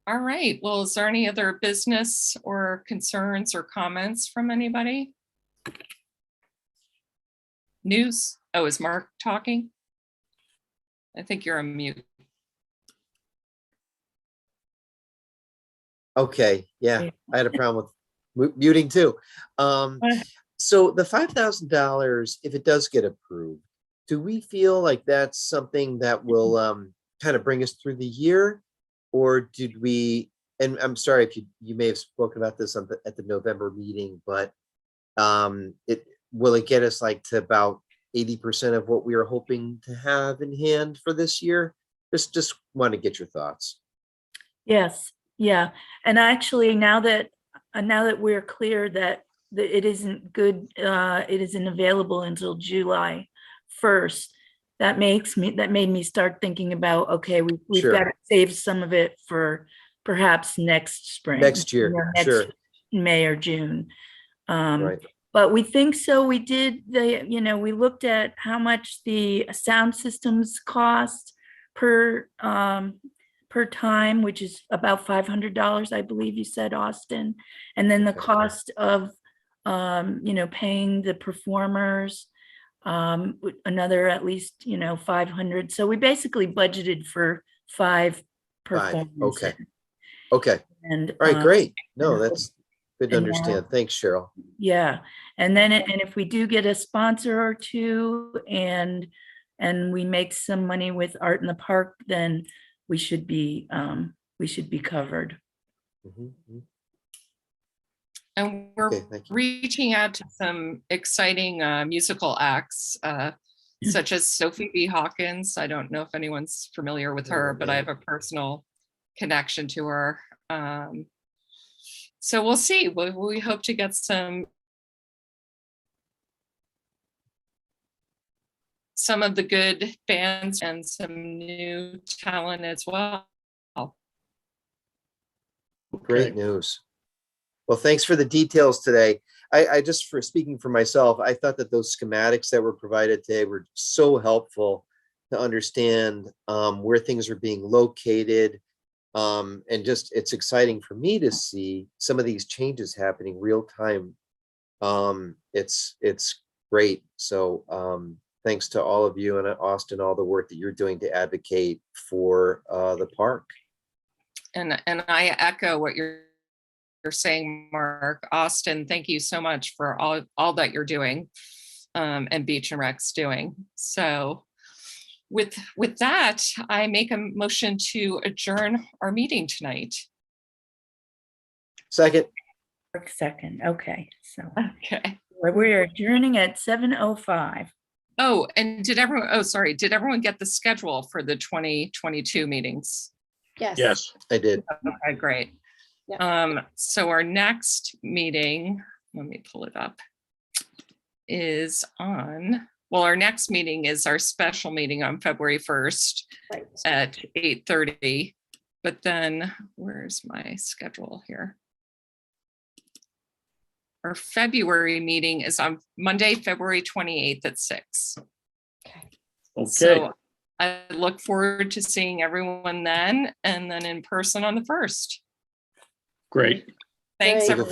All right, well, is there any other business or concerns or comments from anybody? News? Oh, is Mark talking? I think you're on mute. Okay, yeah, I had a problem with muting too. So the $5,000, if it does get approved, do we feel like that's something that will kind of bring us through the year? Or did we, and I'm sorry if you may have spoken about this at the November meeting, but will it get us like to about 80% of what we were hoping to have in hand for this year? Just want to get your thoughts. Yes, yeah. And actually, now that we're clear that it isn't good, it isn't available until July 1st, that made me start thinking about, okay, we've Sure. got to save some of it for perhaps next spring. Next year, next sure. May or June. Right. But we think so. We did we looked at how much the sound systems cost per time, which is about $500, I believe you said, Austin. And then the Okay. cost of, paying the performers, another at least, 500. So we basically budgeted for 5 performers. Okay. Okay. And All right, great. No, and- that's good to and understand. Thanks, Cheryl. yeah. And then, and if we do get a sponsor or two and we make some money with Art in the Park, then we should be covered. Mhm. And we're Okay, thank you. reaching out to some exciting musical acts, such as Sophie B. Hawkins. I don't know if anyone's familiar with her, but I have a personal connection to her. So we'll see. We hope to get some of the good bands and some new talent as well. Great news. Well, thanks for the details today. I just, for speaking for myself, I thought that those schematics that were provided today were so helpful to understand where things are being located. And just, it's exciting for me to see some of these changes happening real time. It's great. So thanks to all of you and Austin, all the work that you're doing to advocate for the park. And I echo what you're saying, Mark. Austin, thank you so much for all that you're doing, and Beach and Rec's doing. So with that, I make a motion to adjourn our meeting tonight. Second. Okay. So Okay. we're adjourning at 7:05. Oh, and did everyone get the schedule for the 2022 meetings? Yes. Yes. I did. Okay, great. Yeah. So our next meeting, let me pull it up, is on, well, our next meeting is our special meeting on February 1st Right. at 8:30. But then where's my schedule here? Our February meeting is on Monday, February 28th at 6. Okay. So I look forward to seeing everyone then, and then in person on the 1st. Great. Thanks, Great. everyone.